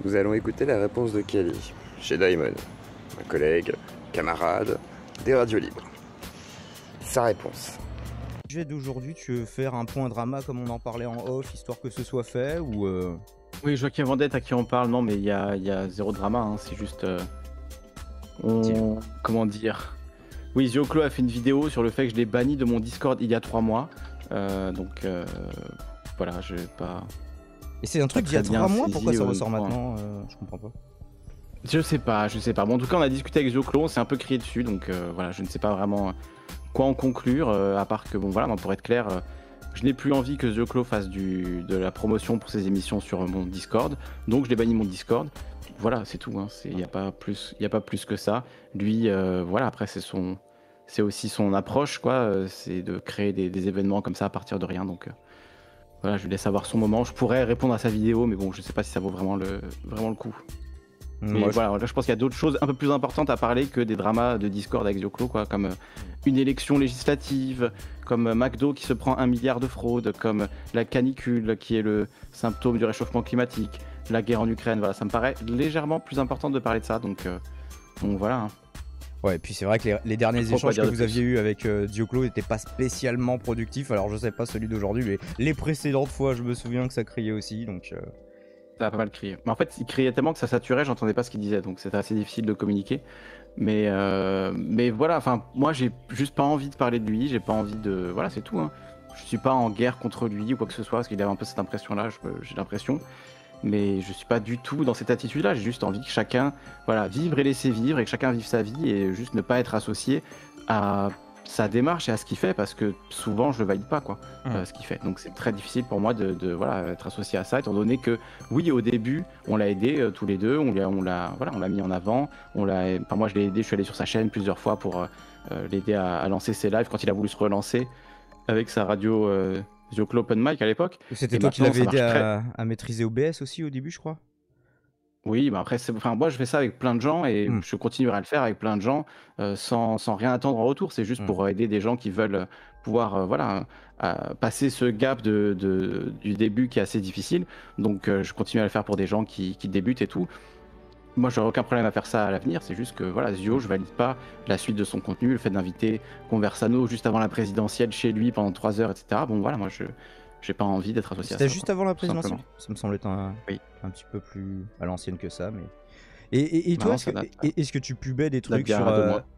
Nous allons écouter la réponse de Kelly, chez Diamond, un collègue, camarade, des radios libres. Sa réponse. Le sujet d'aujourd'hui, tu veux faire un point drama comme on en parlait en off, histoire que ce soit fait ou Oui, Joachim Vendette à qui on parle, non mais il y a zéro drama, hein, c'est juste... Comment dire? Oui, Zioclo a fait une vidéo sur le fait que je l'ai banni de mon Discord il y a 3 mois, voilà, je vais pas... Et c'est un truc d'il y a 3 mois, pourquoi ça ressort maintenant je comprends pas. Je sais pas. Bon, en tout cas, on a discuté avec Zioclo, on s'est un peu crié dessus, donc voilà, je ne sais pas vraiment quoi en conclure, à part que, bon voilà, pour être clair, je n'ai plus envie que Zioclo fasse de la promotion pour ses émissions sur mon Discord, donc je l'ai banni mon Discord. Voilà, c'est tout, hein. Il n'y a pas plus que ça. Lui, voilà, après, c'est aussi son approche, quoi, c'est de créer des événements comme ça à partir de rien, donc... Voilà, je lui laisse avoir son moment. Je pourrais répondre à sa vidéo, mais bon, je sais pas si ça vaut vraiment le coup. Mais voilà, là, je pense qu'il y a d'autres choses un peu plus importantes à parler que des dramas de Discord avec Zioclo, quoi, comme une élection législative, comme McDo qui se prend 1 milliard de fraude, comme la canicule qui est le symptôme du réchauffement climatique, la guerre en Ukraine. Voilà, ça me paraît légèrement plus important de parler de ça, donc voilà. Hein. Ouais, et puis c'est vrai que les derniers échanges que vous aviez eu avec Zioclo n'étaient pas spécialement productifs. Alors je sais pas celui d'aujourd'hui, mais les précédentes fois, je me souviens que ça criait aussi, donc... Ça a pas mal crié. Mais en fait, il criait tellement que ça saturait, j'entendais pas ce qu'il disait, donc c'était assez difficile de communiquer. Mais voilà, enfin, moi j'ai juste pas envie de parler de lui, j'ai pas envie de... Voilà, c'est tout. Hein. Je suis pas en guerre contre lui ou quoi que ce soit, parce qu'il avait un peu cette impression-là, j'ai l'impression. Mais je suis pas du tout dans cette attitude-là, j'ai juste envie que chacun, voilà, vivre et laisser vivre, et que chacun vive sa vie, et juste ne pas être associé à sa démarche et à ce qu'il fait, parce que souvent je le valide pas, quoi, ce qu'il fait. Donc c'est très difficile pour moi de voilà, être associé à ça, étant donné que, oui, au début, on l'a aidé tous les deux, on l'a mis en avant, enfin, moi je l'ai aidé, je suis allé sur sa chaîne plusieurs fois pour l'aider à lancer ses lives quand il a voulu se relancer avec sa radio Zioclo Open Mic à l'époque. C'était toi qui l'avais aidé à maîtriser OBS aussi au début, je crois. Oui, bah après, enfin, moi je fais ça avec plein de gens et je continuerai à le faire avec plein de gens sans rien attendre en retour. C'est juste pour aider des gens qui veulent pouvoir voilà, passer ce gap du début qui est assez difficile. Donc je continue à le faire pour des gens qui débutent et tout. Moi, j'aurais aucun problème à faire ça à l'avenir. C'est juste que voilà, Zio, je valide pas la suite de son contenu, le fait d'inviter Conversano juste avant la présidentielle chez lui pendant 3 heures, etc. Bon, voilà, moi, j'ai pas envie d'être associé à ça. C'était juste avant la présidentielle. Ça me semblait un petit peu plus à l'ancienne que ça, mais... Et toi, est-ce que tu pubais des trucs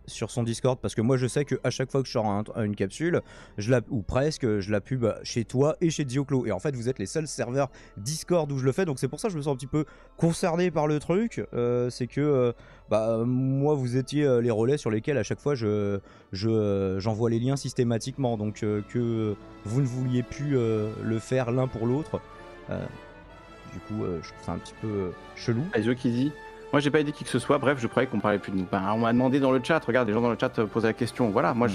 sur son Discord? Parce que moi, je sais qu'à chaque fois que je sors une capsule, ou presque, je la pub chez toi et chez Zioclo. Et en fait, vous êtes les seuls serveurs Discord où je le fais. Donc c'est pour ça que je me sens un petit peu concerné par le truc. C'est que moi, vous étiez les relais sur lesquels à chaque fois j'envoie les liens systématiquement. Donc que vous ne vouliez plus le faire l'un pour l'autre. Du coup, je trouve ça un petit peu chelou. Moi, j'ai pas aidé qui que ce soit. Bref, je croyais qu'on parlait plus de nous. On m'a demandé dans le chat. Regarde, les gens dans le chat posaient la question. Voilà, moi,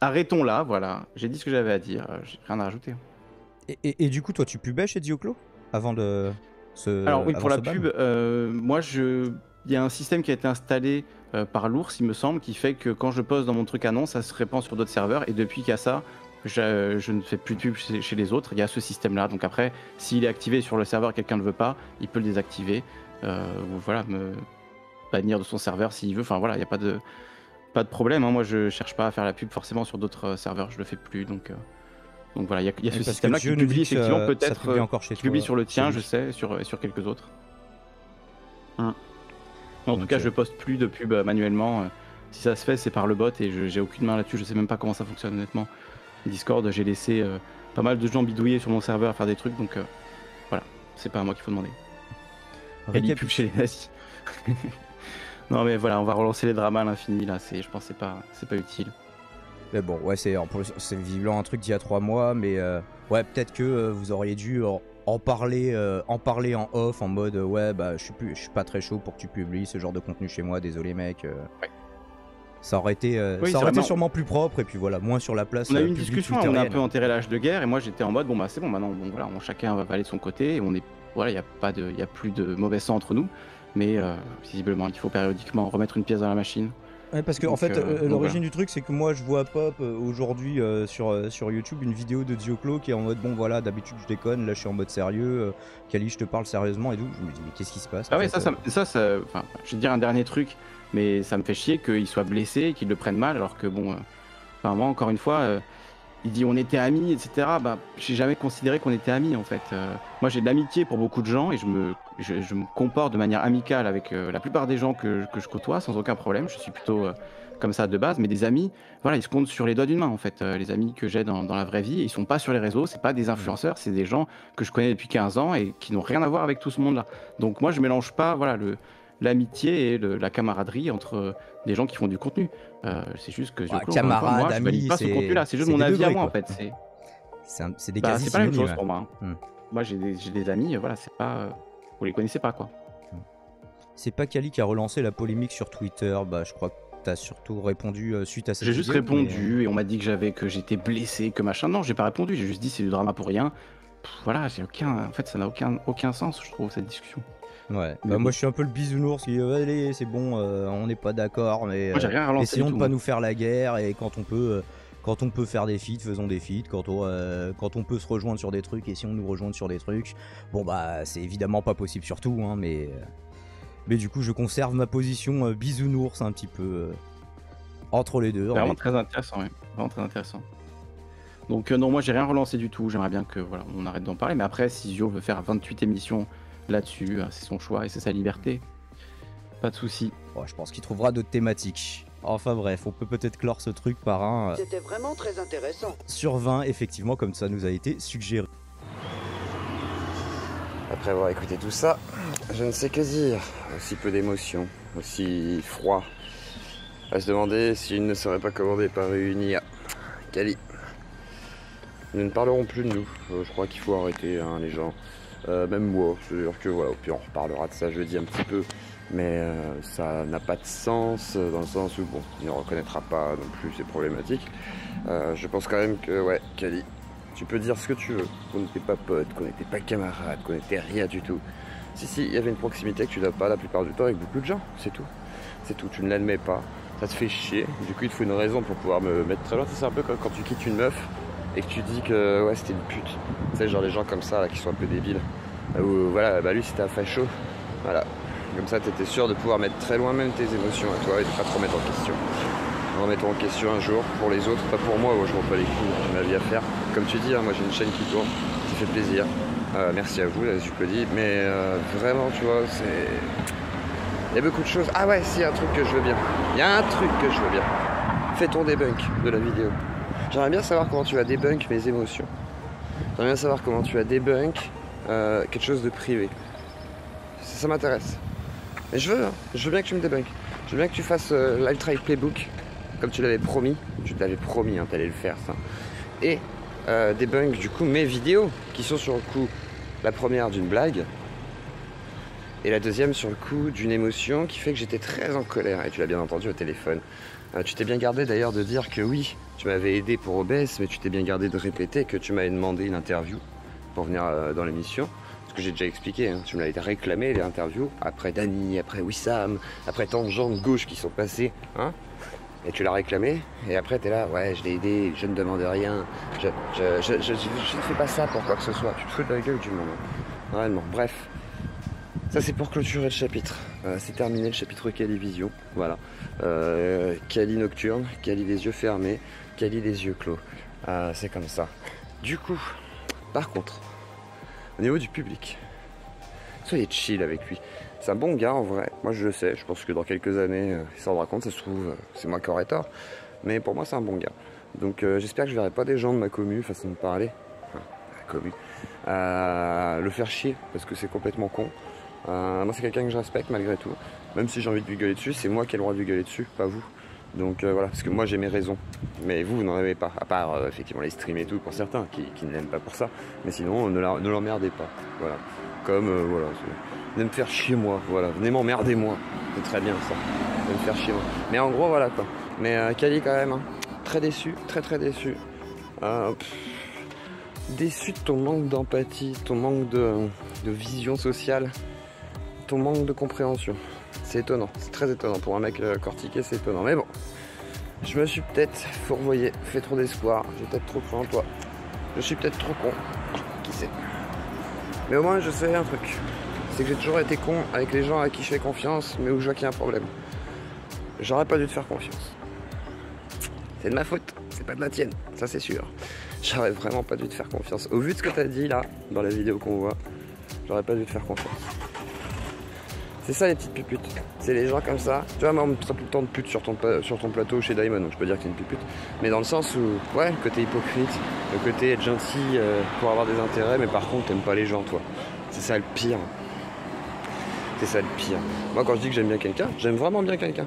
arrêtons là. Voilà, j'ai dit ce que j'avais à dire. J'ai rien à rajouter. Et du coup, toi, tu pubais chez Zioclo avant de se. Alors oui, pour la pub, moi, il y a un système qui a été installé par l'ours, il me semble, qui fait que quand je poste dans mon truc annonce, ça se répand sur d'autres serveurs. Et depuis qu'il y a ça, je ne fais plus de pub chez les autres. Il y a ce système-là. Donc après, s'il est activé sur le serveur, quelqu'un ne veut pas, il peut le désactiver. Voilà, me bannir de son serveur s'il veut. Enfin voilà, il n'y a pas de problème. Hein. Moi, je cherche pas à faire la pub forcément sur d'autres serveurs. Je le fais plus. Donc voilà, il y a ce système-là qui publie effectivement peut-être qui publie sur le tien, je sais, sur quelques autres. En tout cas, je poste plus de pub manuellement. Si ça se fait, c'est par le bot et j'ai aucune main là-dessus. Je sais même pas comment ça fonctionne honnêtement. Discord, j'ai laissé pas mal de gens bidouiller sur mon serveur à faire des trucs. Donc voilà, c'est pas à moi qu'il faut demander. Et pub chez les nazis. Non mais voilà, on va relancer les dramas à l'infini là, je pense que c'est pas utile. Mais bon, ouais, c'est visiblement un truc d'il y a 3 mois, mais ouais, peut-être que vous auriez dû en parler en off, en mode ouais, bah je suis pas très chaud pour que tu publies ce genre de contenu chez moi, désolé mec. Ouais. Ça aurait été, sûrement plus propre et puis voilà, moins sur la place. On a eu une discussion, on a un peu enterré l'âge de guerre et moi j'étais en mode bon bah c'est bon maintenant, bon, voilà, chacun va aller de son côté et on est voilà, il n'y a plus de mauvais sang entre nous, mais visiblement il faut périodiquement remettre une pièce dans la machine. Ouais, parce que en fait, l'origine du truc, c'est que moi je vois pop aujourd'hui sur YouTube une vidéo de Dioclo qui est en mode bon voilà, d'habitude je déconne, là je suis en mode sérieux, Kali je te parle sérieusement et tout. Je me dis mais qu'est-ce qui se passe? Ah ouais, ça, enfin, je vais dire un dernier truc, mais ça me fait chier qu'il soit blessé et qu'il le prenne mal, alors que bon, enfin moi encore une fois, il dit on était amis, etc. Bah, j'ai jamais considéré qu'on était amis en fait. Moi j'ai de l'amitié pour beaucoup de gens et je me comporte de manière amicale avec la plupart des gens que je côtoie sans aucun problème. Je suis plutôt comme ça de base, mais des amis, voilà, ils se comptent sur les doigts d'une main en fait. Les amis que j'ai dans la vraie vie, ils sont pas sur les réseaux, c'est pas des influenceurs, c'est des gens que je connais depuis 15 ans et qui n'ont rien à voir avec tout ce monde-là. Donc moi je mélange pas voilà, l'amitié et la camaraderie entre des gens qui font du contenu. C'est juste que camarade, moi, je valide pas ce contenu-là. C'est juste mon avis à moi en fait. C'est des quasi c'est pas la même chose pour synonymes. moi. Moi j'ai des amis, voilà, c'est pas, vous les connaissez pas quoi. C'est pas Kali qui a relancé la polémique sur Twitter. Bah je crois que t'as surtout répondu suite à cette J'ai vidéo. juste répondu et on m'a dit que j'étais blessé, que machin. Non, j'ai pas répondu. J'ai juste dit c'est du drama pour rien. Voilà, en fait ça n'a aucun sens, je trouve, cette discussion. Ouais, bah moi je suis un peu le bisounours qui allez c'est bon, on n'est pas d'accord, mais moi, j'ai rien relancé essayons du de tout, pas moi. nous faire la guerre et quand on peut faire des feats, faisons des feats, quand on peut se rejoindre sur des trucs, essayons de nous rejoindre sur des trucs. Bon bah c'est évidemment pas possible sur tout, hein, mais du coup je conserve ma position bisounours un petit peu entre les deux. Vraiment très intéressant, ouais. Vraiment très intéressant. Donc non, moi j'ai rien relancé du tout, j'aimerais bien que voilà, on arrête d'en parler, mais après si Zio veut faire 28 émissions là-dessus, c'est son choix et c'est sa liberté. Pas de souci. Bon, je pense qu'il trouvera d'autres thématiques. Enfin bref, on peut peut-être clore ce truc par un C'était vraiment très intéressant. sur 20, effectivement, comme ça nous a été suggéré. Après avoir écouté tout ça, je ne sais que dire. Aussi peu d'émotions, aussi froid. À se demander s'il ne serait pas commandé par une IA. Kali. Nous ne parlerons plus de nous. Je crois qu'il faut arrêter, hein, les gens. Même moi, c'est-à-dire que voilà, puis on reparlera de ça jeudi un petit peu. Mais ça n'a pas de sens, dans le sens où bon, il ne reconnaîtra pas non plus ces problématiques. Je pense quand même que, ouais, Kali, tu peux dire ce que tu veux, qu'on n'était pas potes, qu'on n'était pas camarades, qu'on n'était rien du tout. Si, il y avait une proximité que tu n'as pas la plupart du temps avec beaucoup de gens, c'est tout. C'est tout, tu ne l'admets pas, ça te fait chier, du coup il te faut une raison pour pouvoir me mettre très loin. C'est un peu comme quand tu quittes une meuf et que tu dis que ouais c'était une pute. Tu sais, genre les gens comme ça là, qui sont un peu débiles. Ou voilà, bah lui c'était un facho. Voilà. Comme ça t'étais sûr de pouvoir mettre très loin même tes émotions à toi et de pas te remettre en question. Remettons en question un jour pour les autres, pas pour moi, je m'en bats les couilles, j'ai ma vie à faire. Comme tu dis, hein, moi j'ai une chaîne qui tourne, ça fait plaisir. Merci à vous, là, je peux dire, mais vraiment, tu vois, c'est. Il y a beaucoup de choses. Ah ouais, si, y a un truc que je veux bien. Il y a un truc que je veux bien. Fais ton debunk de la vidéo. J'aimerais bien savoir comment tu vas debunk mes émotions. J'aimerais bien savoir comment tu vas debunk quelque chose de privé. Ça m'intéresse. Mais je veux bien que tu me debunk. Je veux bien que tu fasses l'Ultra Playbook, comme tu l'avais promis. Tu t'avais promis, hein, t'allais le faire, ça. Et debunk, du coup, mes vidéos, qui sont sur le coup, la première d'une blague, et la deuxième sur le coup d'une émotion qui fait que j'étais très en colère. Et tu l'as bien entendu au téléphone. Tu t'es bien gardé d'ailleurs de dire que oui, tu m'avais aidé pour OBS, mais tu t'es bien gardé de répéter que tu m'avais demandé une interview pour venir dans l'émission. Ce que j'ai déjà expliqué, hein. Tu me l'avais réclamé, les interviews, après Dany, après Wissam, après tant de gens de gauche qui sont passés, hein. Et tu l'as réclamé, et après t'es là, ouais, je l'ai aidé, je ne demande rien, je ne fais pas ça pour quoi que ce soit. Tu te fous de la gueule du monde. Vraiment, bref. Ça c'est pour clôturer le chapitre. C'est terminé le chapitre Kali Vision. Voilà. Kali nocturne, Kali les yeux fermés, Kali les yeux clos. C'est comme ça. Du coup, par contre, au niveau du public, soyez chill avec lui. C'est un bon gars en vrai. Moi je le sais. Je pense que dans quelques années, il s'en rendra compte. Ça se trouve, c'est moi qui aurais tort. Mais pour moi, c'est un bon gars. Donc j'espère que je verrai pas des gens de ma commu, façon de parler. Enfin, la commu. Le faire chier parce que c'est complètement con. Moi c'est quelqu'un que je respecte malgré tout. Même si j'ai envie de lui gueuler dessus, c'est moi qui ai le droit de lui gueuler dessus, pas vous. Donc voilà, parce que moi j'ai mes raisons. Mais vous n'en avez pas. À part effectivement les streams et tout pour certains qui ne l'aiment pas pour ça. Mais sinon ne l'emmerdez pas. Voilà. Comme voilà. Venez me faire chier moi. Voilà. Venez m'emmerder moi. C'est très bien ça. Venez me faire chier moi. Mais en gros voilà quoi. Mais Kali quand même, hein, très déçu, très déçu. Déçu de ton manque d'empathie, ton manque de vision sociale. ton manque de compréhension. C'est étonnant, c'est très étonnant. Pour un mec cortiqué, c'est étonnant. Mais bon, je me suis peut-être fourvoyé, fait trop d'espoir. J'ai peut-être trop cru en toi. Je suis peut-être trop con. Qui sait? Mais au moins, je sais un truc. C'est que j'ai toujours été con avec les gens à qui je fais confiance, mais où je vois qu'il y a un problème. J'aurais pas dû te faire confiance. C'est de ma faute, c'est pas de la tienne, ça c'est sûr. J'aurais vraiment pas dû te faire confiance. Au vu de ce que t'as dit là, dans la vidéo qu'on voit, j'aurais pas dû te faire confiance. C'est ça les petites puputes. C'est les gens comme ça. Tu vois, moi on me traite tout le temps de pute sur ton plateau chez Diamond, donc je peux dire que t'es une pupute. Mais dans le sens où, ouais, le côté hypocrite, le côté être gentil pour avoir des intérêts, mais par contre t'aimes pas les gens, toi. C'est ça le pire. C'est ça le pire. Moi quand je dis que j'aime bien quelqu'un, j'aime vraiment bien quelqu'un.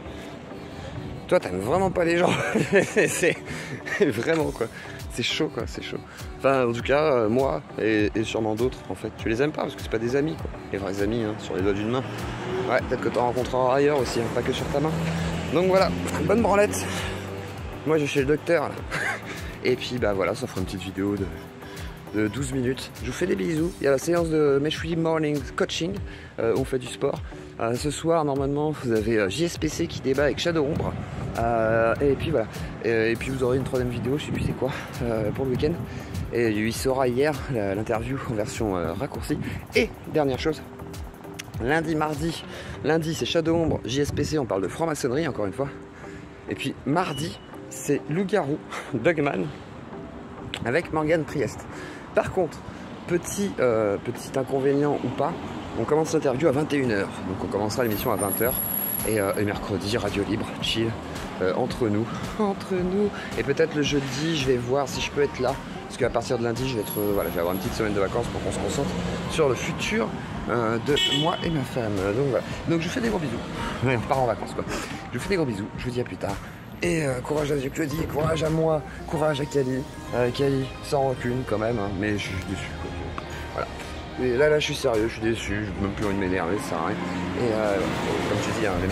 Toi t'aimes vraiment pas les gens. C'est vraiment quoi. C'est chaud quoi, c'est chaud. Enfin en tout cas moi et sûrement d'autres en fait. Tu les aimes pas parce que c'est pas des amis quoi. Les vrais amis hein, sur les doigts d'une main. Ouais, peut-être que t'en rencontreras ailleurs aussi, hein, pas que sur ta main. Donc voilà, bonne branlette. Moi je suis chez le docteur là. Et puis bah voilà, ça fera une petite vidéo de 12 minutes. Je vous fais des bisous. Il y a la séance de Meshri Morning Coaching. On fait du sport. Ce soir, normalement, vous avez JSPC qui débat avec Shadow Ombre. Et puis voilà. Et puis vous aurez une troisième vidéo, je sais plus c'est quoi, pour le week-end. Et il sera hier l'interview en version raccourcie. Et dernière chose, lundi, mardi. Lundi, c'est Shadow Ombre, JSPC, on parle de franc-maçonnerie encore une fois. Et puis mardi, c'est Loup-Garou, Dogman, avec Morgane Priest. Par contre, petit inconvénient ou pas, on commence l'interview à 21h. Donc on commencera l'émission à 20h. Et mercredi, radio libre, chill, entre nous. Et peut-être le jeudi, je vais voir si je peux être là. Parce qu'à partir de lundi, je vais avoir une petite semaine de vacances pour qu'on se concentre sur le futur de moi et ma femme. Donc voilà. Donc je vous fais des gros bisous. Ouais, on part en vacances quoi. Je vous fais des gros bisous. Je vous dis à plus tard. Et courage à Claudie, courage à moi, courage à Kali. Kali, sans rancune quand même, hein, mais je suis déçu. Quoi. Voilà. Et là, je suis sérieux, je suis déçu, je n'ai même plus envie de m'énerver, ça sert à rien. Et comme tu dis, hein, le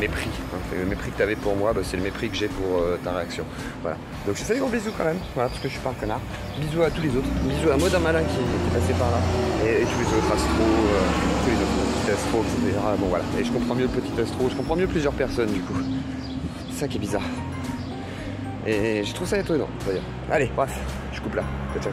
mépris que tu avais pour moi, bah, c'est le mépris que j'ai pour ta réaction. Voilà. Donc je te fais des gros bisous quand même, voilà, parce que je suis pas un connard. Bisous à tous les autres, bisous à Maud Malin qui est passé par là, et tous les autres Astro, tous les autres petits Astro, etc. Bon voilà, et je comprends mieux le petit Astro, je comprends mieux plusieurs personnes du coup. C'est ça qui est bizarre. Et je trouve ça étonnant d'ailleurs. Allez, bref, je coupe là. Ciao, ciao.